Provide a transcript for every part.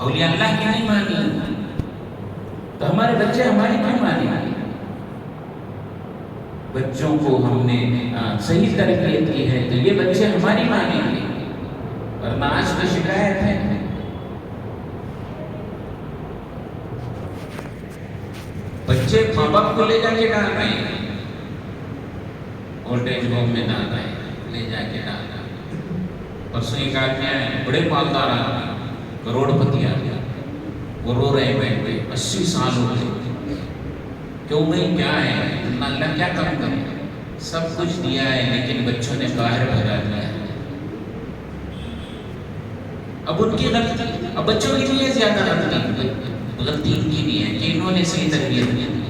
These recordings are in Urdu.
اولیاء اللہ کی نہیں مانی تو ہمارے بچے ہماری کیوں مانیں گے؟ بچوں کو ہم نے صحیح تربیت کی ہے تو یہ بچے ہماری مانیں گے، ورنہ آج تو شکایت ہے۔ بچے ماں باپ کو لے جا کے ڈال رہے ہیں، اولڈ ایج ہوم میں ڈال رہے ہیں، لے جا کے ڈال رہے ہیں۔ پرسوں ایک آدمی آئے، بڑے مالدار آدمی، کروڑ پتی آ گیا، وہ رو رہے بیٹھ کے 80 سال ہو گئے، کیوں بھائی کیا ہے، اللہ کیا کام کرے، سب کچھ دیا ہے لیکن بچوں نے باہر بھگا دیا ہے۔ اب ان کی غلطی، اب بچوں کے لیے زیادہ غلطی ان کی نہیں ہے کہ انہوں نے صحیح تربیت نہیں دی،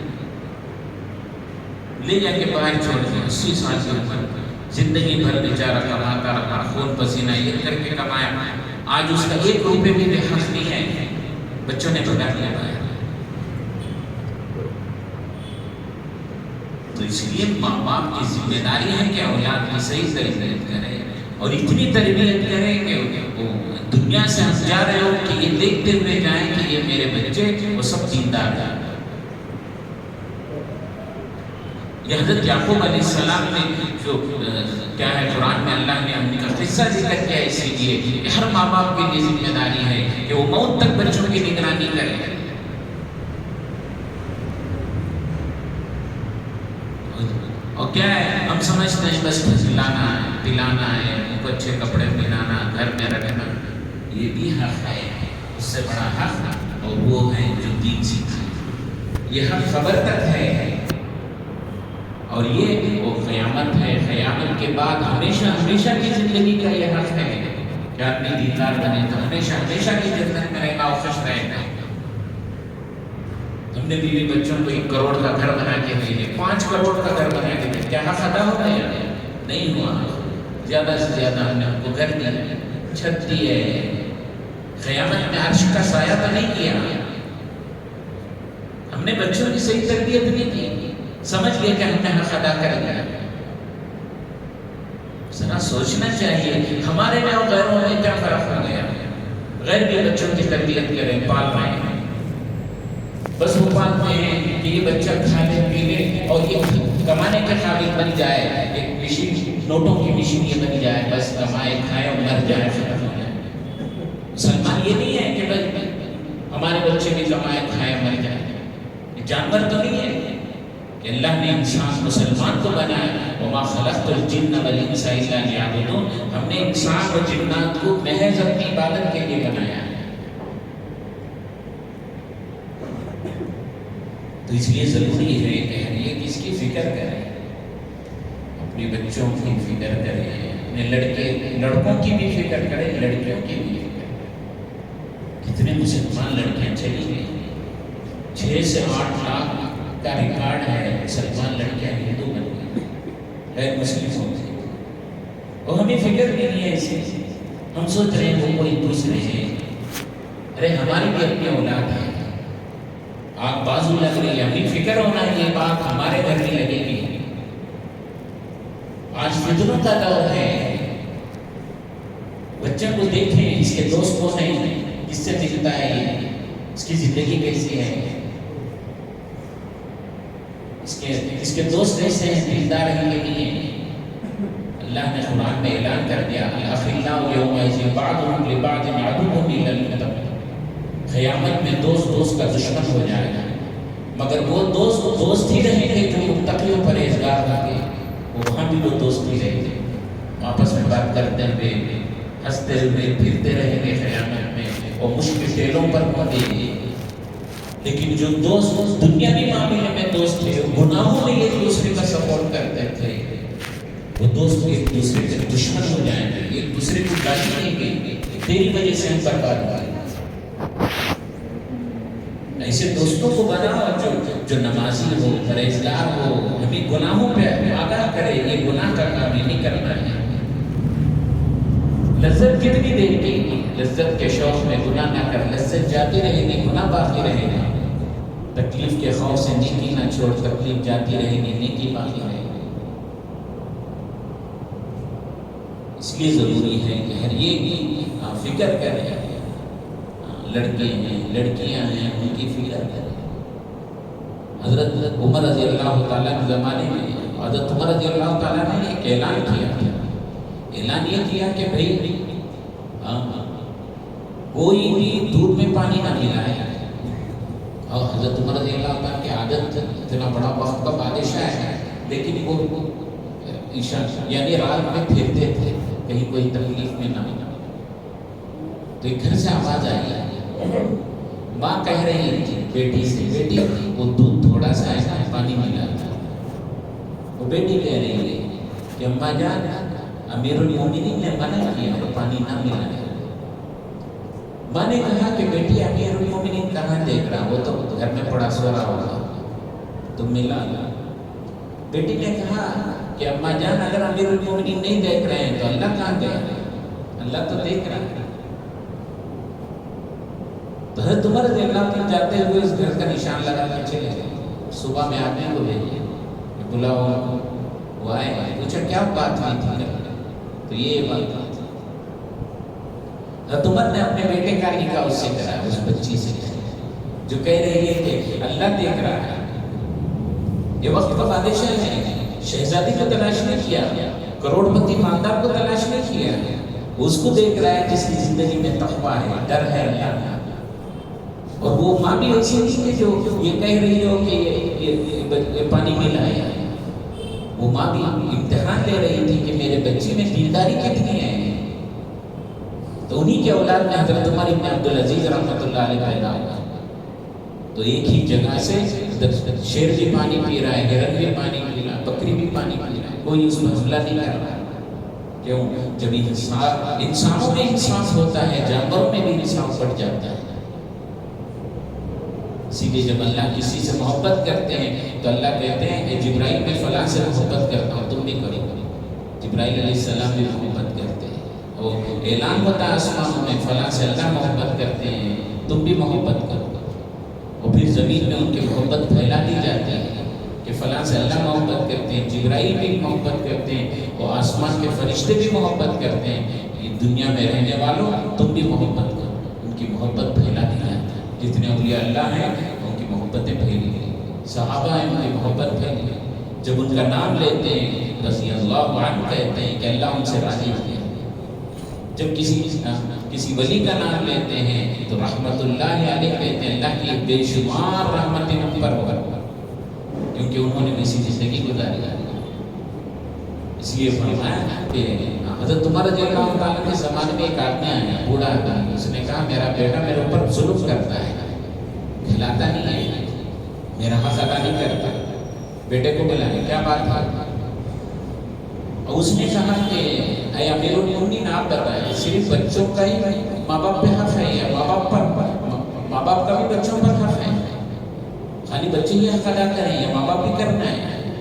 لے جا کے باہر چھوڑ دیا۔ 80 سال کی عمر، زندگی بھر بیچارہ کماتا رہا، خون پسینہ ایک کر کے کمایا، آج اس کا 1 روپے بھی حق نہیں ہے، بچوں نے بھگا دیا باہر۔ تو اس لیے ماں باپ کی ذمہ داری ہے کہ اولاد کی صحیح تربیت کرے، اور اتنی تربیت کرے کہ وہ دنیا سے ہم جا رہے ہو کہ یہ دیکھتے ہوئے جائیں کہ یہ میرے بچے وہ سب دیندار ہیں۔ یہ حضرت یعقوب علیہ السلام نے جو کیا ہے قرآن میں اللہ نے ان کا قصہ ذکر کیا، اسی لیے کہ ہر ماں باپ کی یہ ذمہ داری ہے کہ وہ موت تک بچوں کی نگرانی کرے۔ اور کیا ہے، ہم سمجھتے ہیں بس کھلانا ہے، پلانا ہے، ان کو اچھے کپڑے پہنانا، گھر میں رکھنا، یہ بھی حق ہے، اس سے بڑا حق اور وہ ہے جو دین سیکھے۔ یہ حق خبر تک ہے، اور یہ وہ قیامت ہے، قیامت کے بعد ہمیشہ ہمیشہ کی زندگی کا یہ حق ہے کہ آدمی دیندار بنے تو ہمیشہ ہمیشہ کی جنت میں رہے گا اور خوش رہے گا۔ ہم نے بیوی بچوں کو 1 کروڑ کا گھر بنا کے دے، 5 کروڑ کا گھر بنا کے دے، کیا حق ادا ہو گیا؟ نہیں ہوا۔ زیادہ سے زیادہ ہم نے ان کو گھر دیا، چھت دی ہے، قیامت میں عرش کا سایہ تو نہیں کیا۔ ہم نے بچوں کی صحیح تربیت نہیں کی، سمجھ لیا کہ ہم نے حق ادا کر دیا۔ ذرا سوچنا چاہیے ہمارے میں اور غیروں میں کیا فرق ہو گیا۔ غیر بھی بچوں کی تربیت کریں، پال رہے ہیں، بس وہ پالتے ہیں کہ یہ بچہ کھانے پینے اور یہ کمانے کے قابل بن جائے، ایک مشین، نوٹوں کی مشین یہ بن جائے، بس کمائے کھائے اور مر جائے، ختم ہو جائے۔ مسلمان یہ نہیں ہے کہ بس ہمارے بچے بھی کمائے کھائے مر جائے، جانور تو نہیں ہے کہ اللہ نے انسان مسلمان کو بنایا، وما خلقت الجن والانس الا لیعبدون، ہم نے انسان اور جنات کو محض اپنی عبادت کے لیے بنایا ہے۔ تو اس لیے ضروری ہے کہ ہم یہ کس کی فکر کریں، اپنے بچوں کی فکر کریں، اپنے لڑکوں کی بھی فکر کریں، لڑکیوں کی بھی فکر کریں۔ کتنے مسلمان لڑکیاں چلی گئی، 6 سے 8 لاکھ کا ریکارڈ ہے، مسلمان لڑکیاں ہندو بن گئی، غیر مسلم ہو گئی، اور ہمیں فکر بھی نہیں ہے ایسے۔ ہم سوچ رہے ہیں وہ کوئی دوسرے ہیں، ارے ہماری بھی اپنی اولاد ہے، آگ بازو لگ رہی ہے، ہمیں فکر ہونا یہ بات ہمارے گھر میں لگے گی۔ آج فتنوں کا دور ہے، بچوں کو دیکھیں اس کے دوست کون ہیں، کس سے ملتا ہے، یہ اس کی زندگی کیسی ہے، اس کے دوست ایسے ہیں، دیندار ہیں کہ نہیں ہیں۔ اللہ نے قرآن میں اعلان کر دیا، الاخلاء یومئذ بعضهم لبعض عدو الا المتقین، قیامت میں دوست کا دشمن ہو جائے گا، مگر وہ دوست ہی رہیں گے جو متقی و پرہیزگار ہوں گے، وہاں بھی وہ دوست ہی رہیں گے، آپس میں بات کرتے ہوئے، ہنستے ہوئے پھرتے رہیں گے قیامت میں، اور مشکل ٹیلوں پر ہوں گے۔ لیکن جو دوست دنیاوی معاملے میں دوست تھے، گناہوں میں ایک دوسرے کا سپورٹ کرتے تھے، وہ دوست ایک دوسرے کے دشمن ہو جائیں گے، ایک دوسرے کو گالی دیں گے، تیری وجہ سے ہم برباد ہوئے۔ ایسے دوستوں کو بناؤ جو نمازی ہو، پرہیزگار ہو، ہمیں گناہوں پہ آگاہ کرے، یہ گناہ کا کام نہیں کرنا ہے۔ لذت کتنی دیر کی، لذت کے شوق میں گناہ نہ کر، لذت جاتی رہے گی، گناہ باقی رہے گا، تکلیف کے خوف سے نیکی نہ چھوڑ، تکلیف جاتی رہے گی، نیکی باقی رہے گی۔ اس لیے ضروری ہے کہ ہر یہ بھی فکر کریں، لڑکے ہیں لڑکیاں ہیں ان کی فکر کریں. حضرت عمر رضی اللہ تعالیٰ کے زمانے میں حضرت عمر رضی اللہ تعالیٰ نے ایک اعلان کیا تھا. اعلان یہ کیا کہ بھائی کوئی بھی دودھ میں پانی نہ ملائے. اور حضرت عمر رضی اللہ تعالیٰ کی عادت اتنا بڑا وقت کا بادشاہ ہے لیکن وہ عشاء یعنی رات میں پھرتے تھے کہیں کوئی تکلیف میں نہ ہونا. تو ایک گھر سے آواز آئی. ماں کہہ رہی تھی بیٹی سے بیٹی وہ دودھ تھوڑا سا ایسا پانی ملا تھا. وہ بیٹی کہہ رہی ہے کہ اماں جان امیر المومنین نے منع کیا ہے پانی نہ ملانے. ماں نے کہا کہ بیٹی امیر المومنین کہاں دیکھ رہا وہ تو گھر میں پڑا سو رہا ہوگا تم ملا. بیٹی نے کہا کہ اماں جان اگر امیر المومنین نہیں دیکھ رہے ہیں تو اللہ کہاں گیا؟ اللہ تو دیکھ رہا ہے. تو حضرت عمر رضی اللہ عنہ جاتے ہوئے اس گھر کا نشان لگا کے چلے گئے. صبح میں آدمی کو بھیجے بلاؤ. وہ آئے پوچھا کیا بات ہوئی تھی؟ تو یہ بات تھی. حضرت عمر نے اپنے بیٹے کا نکاح اس سے کرایا اس بچی سے جو کہہ رہی ہے کہ اللہ دیکھ رہا ہے. یہ وقت کا بادشاہ ہے. شہزادی کو تلاش نہیں کیا, کروڑ پتی مالدار کو تلاش نہیں کیا, اس کو دیکھ رہا ہے جس کی زندگی میں تقویٰ ہے, ڈر ہے اللہ کا. اور وہ ماں بھی ایسی نہیں ہے جو یہ کہہ رہی ہو کہ یہ پانی ملا ہے. وہ ماں بھی امتحان لے رہی تھی کہ میرے بچے میں دینداری کتنی ہے. تو انہی کے اولاد میں حضرت عمر ابن عبدالعزیز رحمۃ اللہ علیہ پیدا ہوا. تو ایک ہی جگہ سے شیر بھی پانی پی رہا ہے, ہرن بھی پانی پی رہا ہے, بکری بھی پانی پی رہا ہے, کوئی اس میں حملہ نہیں کر رہا. کیوں؟ جب انسانوں میں انصاف ہوتا ہے جانوروں میں بھی انصاف بڑھ جاتا ہے. اسی لیے جب اللہ کسی سے محبت کرتے ہیں تو اللہ کہتے ہیں کہ جبرائیل میں فلاں سے محبت کرتا ہوں تم بھی کرو. جبرائیل علیہ السلام بھی محبت کرتے ہیں. وہ اعلان ہوتا ہے آسمانوں میں فلاں سے اللہ محبت کرتے ہیں تم بھی محبت کرو. اور پھر زمین میں ان کی محبت پھیلا دی جاتی ہے کہ فلاں سے اللہ محبت کرتے ہیں, جبرائیل بھی محبت کرتے ہیں, اور آسمان کے فرشتے بھی محبت کرتے ہیں. یہ دنیا میں رہنے والوں تم بھی محبت کرو. ان کی محبت پھیلا دی جاتی ہے. جتنے اولیاء اللہ ہیں ان کی محبتیں پھیلی گئی, صحابہ ہیں ان کی محبت پھیلی گئی. جب ان کا نام لیتے ہیں رضی اللہ عنہ کہتے ہیں کہ اللہ ان سے راضی ہو گیا. جب کسی ولی کا نام لیتے ہیں تو رحمت اللہ علیہ کہتے ہیں اللہ کی بے شمار رحمتیں ان پر ہو کیونکہ انہوں نے اسی زندگی گزاری. اس لیے فرمایا کہ حضرت عمر رضی اللہ تعالیٰ کے زمانے میں ایک آدمی آیا, بوڑھا آدمی. اس نے کہا میرا بیٹا میرے اوپر ظلم کرتا ہے, کھلاتا نہیں ہے, میرا حق ادا نہیں کرتا. بیٹے کو بلانے کیا بات ہے؟ اور اس نے کہا کہ اے امیر المومنین آپ بتائیں صرف بچوں کا ہی ماں باپ پہ حق ہے یا ماں باپ کا بھی بچوں پر حق ہے؟ خالی بچے ہی حق ادا کریں یا ماں باپ بھی کرنا ہے؟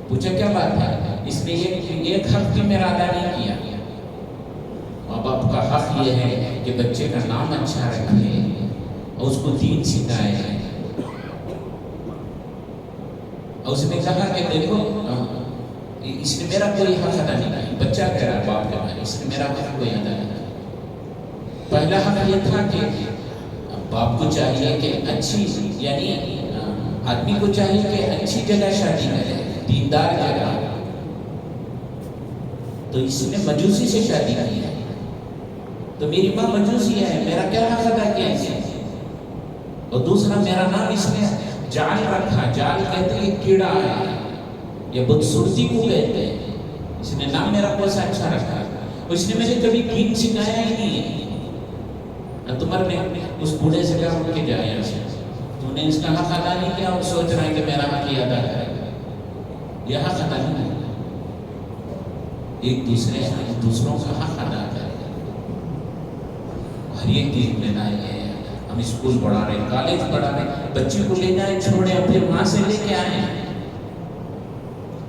پوچھا کیا بات ہے؟ اس نے ایک حق بھی میرا ادا نہیں کیا. ماں باپ کا حق یہ ہے کہ بچے کا نام اچھا رکھے اور اس کو دین سکھائے. اور اس نے کہا کہ دیکھو اس نے میرا کوئی حق ادا نہیں کیا. بچہ کہہ رہا ہے باپ کے بارے اس نے میرا حق کوئی ادا نہیں کیا. پہلا حق یہ تھا کہ باپ کو چاہیے کہ اچھی یعنی آدمی کو چاہیے کہ اچھی جگہ شادی کرے, دیندار جگہ. تو اس نے مجوسی سے شادی کی ہے تو میری ماں مجوسی ہے, میرا کیا حق ادا کیا اسے؟ اور دوسرا میرا نام اس نے جال رکھا. جال کہتے ہیں کیڑا ہے یا بدسورتی کو کہتے ہیں. اس نے نام میرا کوسا اچھا رکھا. اس نے مجھے کبھی دین سکھایا ہی نہیں ہے. تمہر نے اس بوڑھے سے کہا اٹھ کے جایا تو نے اس کا حق ادا نہیں کیا اور سوچ رہا ہے کہ میرا حق ہی ادا کرے. یہ حق ادا نہیں ہے. ایک دوسروں کا حق ادا کرے. ہر ایک چیز میں نہ ہے. ہم اسکول پڑھا رہے ہیں, کالج پڑھا رہے ہیں, بچے کو لے جائیں چھوڑیں اور پھر وہاں سے لے کے آئیں.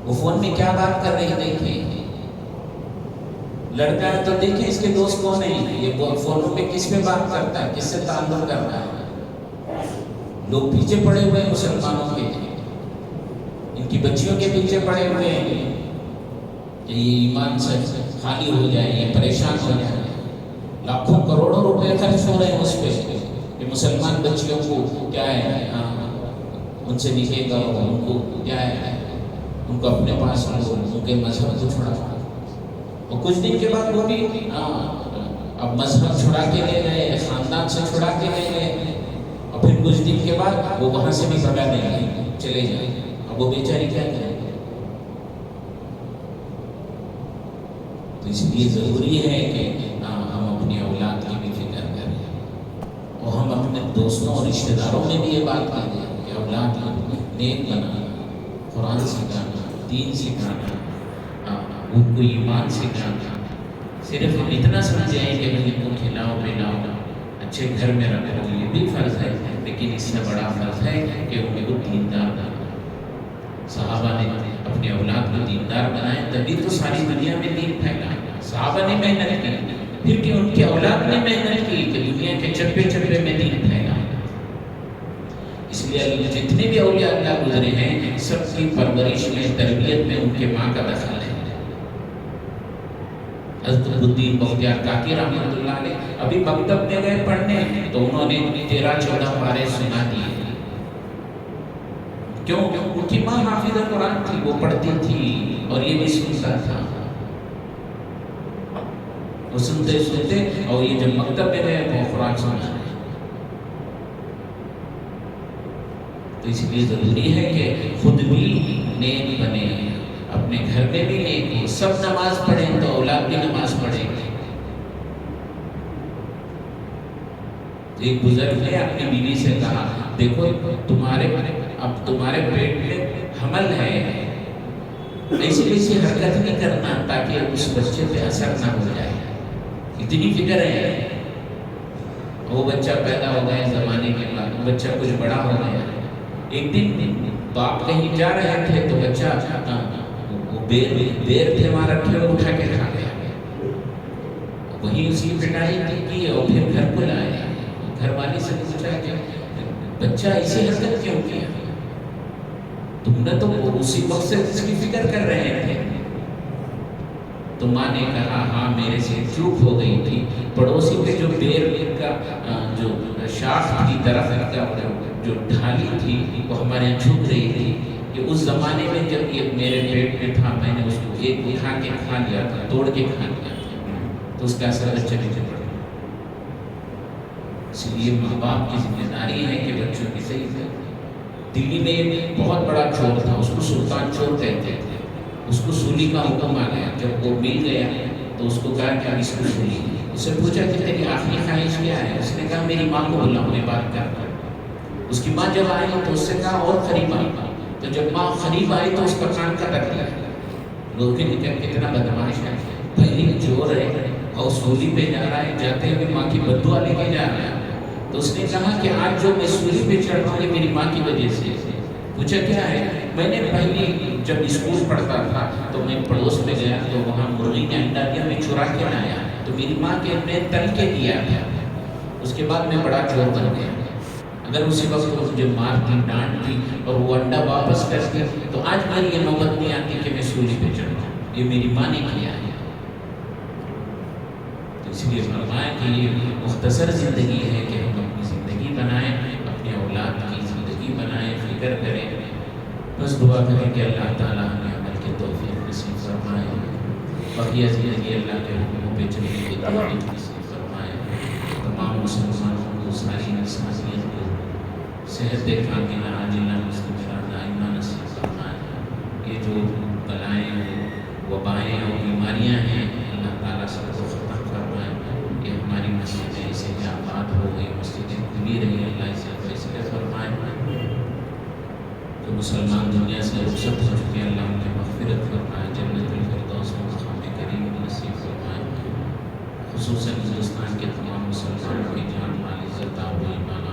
وہ فون میں کیا بات کر رہی دیکھیں. لڑکا ہے تو دیکھیں اس کے دوست کون ہیں, یہ فونوں پہ کس پہ بات کرتا ہے, کس سے تعلق کرتا ہے. لوگ پیچھے پڑے ہوئے ہیں مسلمانوں کے, ان کی بچیوں کے پیچھے پڑے ہوئے ہیں کہ یہ ایمان سے خالی ہو جائے, یہ پریشان ہو جائے. لاکھوں کروڑوں روپے خرچ ہو رہے ہیں اس پہ. کہ مسلمان بچیوں کو کیا ہے ان سے نکلے گا، ان کو کیا ہے ان کو اپنے پاس ان کے مذہب کو چھڑا، اور کچھ دن کے بعد وہ بھی اب مذہب چھڑا کے لے گئے، خاندان سے چھڑا کے لے گئے، اور پھر کچھ دن کے بعد وہ وہاں سے بھی بھگا دیں گے، چلے جائیں، اب وہ بیچاری کیا کریں؟ تو اس لیے ضروری ہے کہ ہم اپنی اولاد کی بھی فکر کریں، اور ہم اپنے دوستوں اور رشتہ داروں میں بھی یہ بات کریں کہ اولاد نیک بنانا، قرآن سکھانا، دین سکھانا، ان کو ایمان سکھانا۔ صرف ہم اتنا سمجھیں کہ ان کو کھلاؤ پلاؤ، اچھے گھر میں رکھو، یہ بھی فرض ہے، لیکن اس سے بڑا فرض ہے کہ ان کو دیندار بنانا۔ صحابہ نے اپنے اولاد کو دیندار بنائے، تبھی تو ساری دنیا میں دین پھیلا۔ صحابہ نے محنت کی، پھر کہ ان کی اولاد نے محنت کی کہ دنیا کے چپے چپے میں دین پھیلا۔ اس لیے جتنے بھی اولیاء اللہ گزرے ہیں، سب کی پرورش میں، تربیت میں ان کے ماں کا دخل ہے۔ حضرت الدین بختیار کاکی رحمۃ اللہ علیہ ابھی مکتب میں گئے پڑھنے تو انہوں نے 13-14 پارے سنا دیے۔ کیوں؟ ان کی ماں حافظ قرآن تھی، وہ پڑھتی تھی اور یہ بھی سنتا تھا، وہ سنتے سنتے، اور یہ جب مکتب میں گئے وہ قرآن سنا رہے۔ تو اس لیے ضروری ہے کہ خود بھی نیک بنے، اپنے گھر میں بھی نیک ہو، سب نماز پڑھیں تو اولاد بھی نماز پڑھے گی۔ ایک بزرگ نے اپنی بیوی سے کہا، دیکھو تمہارے پیٹ میں حمل ہے، ایسی حرکت نہیں کرنا تاکہ اس بچے پہ اثر نہ ہو جائے، اتنی فکر ہے۔ وہ بچہ پیدا ہو گیا، زمانے کے بعد بچہ کچھ بڑا ہو گیا۔ ایک دن باپ کہیں جا رہے تھے تو بچہ بیر تھے وہاں رکھے اور اٹھا کے کھا گیا، وہیں اسی پٹائی کی اور پھر گھر کو لائے۔ گھر والی سے پوچھا کہ بچہ ایسی حرکت کیوں کیا؟ تم نے تو اسی وقت سے اس کی فکر کر رہے تھے۔ تو ماں نے کہا، ہاں میرے سے چوک ہو گئی تھی، پڑوسی کے جو بیر کا جو شاخ کی درخت کا جو ڈھالی تھی وہ ہمارے یہاں جھک رہی تھی، کہ اس زمانے میں جب یہ میرے پیٹ میں تھا میں نے اس کو ایک اٹھا کے کھا لیا تھا، توڑ کے کھا لیا تھا، تو اس کا اثر بچے پہ پڑا۔ اس لیے ماں باپ کی ذمہ داری ہے کہ بچوں کی صحیح ہے۔ دلی میں ایک بہت بڑا چور تھا، اس کو سلطان چور کہتے تھے، اس کو سولی کا حکم آ گیا۔ جب وہ مل گیا تو اس کو کہا کہ اس کو سولی، اس سے پوچھا کہ تیری آخری خواہش کیا ہے؟ اس نے کہا میری ماں کو بلاؤ، میں بات کرتا ہوں۔ اس کی ماں جب آئی تو اس سے کہا اور قریب آئی، تو جب ماں قریب آئی تو اس کا کان کا ٹک لیا۔ لوگ کتنا بدماش ہے، پہلی چور ہے اور سولی پہ جا رہا ہے، جاتے ہوئے ماں کی بددعا لے کے جا رہا ہے۔ تو اس نے کہا کہ آج جو میں سولی پہ چڑھ رہا ہوں یہ میری ماں کی وجہ سے۔ پوچھا کیا ہے؟ میں نے پہلی جب اسکول پڑھتا تھا تو میں پڑوس میں گیا تو وہاں مرغی نے انڈا دیا، میں چرا کے لایا تو میری ماں کے میں تل کے دیا تھا، اس کے بعد میں بڑا چور بن گیا۔ اگر اسی وقت مجھے مارتی ڈانٹتی اور وہ انڈا واپس کرتی تو آج میری یہ نوبت نہیں آتی کہ میں سولی پہ چڑھوں، یہ میری ماں نے کیا ہے۔ تو اس لیے فرمایا کہ یہ مختصر زندگی ہے کہ ہم اپنی زندگی بنائیں، اپنے اولاد کی زندگی بنائیں، فکر کریں، بس دعا کریں کہ اللہ تعالیٰ ہمیں عمل کی توفیق نصیب فرمائے، بقیہ زندگی اللہ کے حکموں پہ چلنے کی توفیق نصیب فرمائے، تمام مسلمانوں کو، ساری انسانیت کو صحت کاملہ عاجلہ مستمرہ دائمہ نصیب فرمائے۔ یہ جو بلائیں، وبائیں اور بیماریاں ہیں اللہ تعالیٰ سب کو ختم فرمائے۔ یہ ہماری مسجدیں اسے آباد ہو گئی، مسجدیں کھلی رہی، اللہ اسے فیصلے فرمائے۔ جو مسلمان دنیا سے رخصت ہو چکے اللہ ان کی مغفرت فرمائے، جنت الفردوس میں مقام کریم نصیب فرمائے۔ خصوصاً ہندوستان کے تمام مسلمانوں کی جان مال عزت آبرو ایمان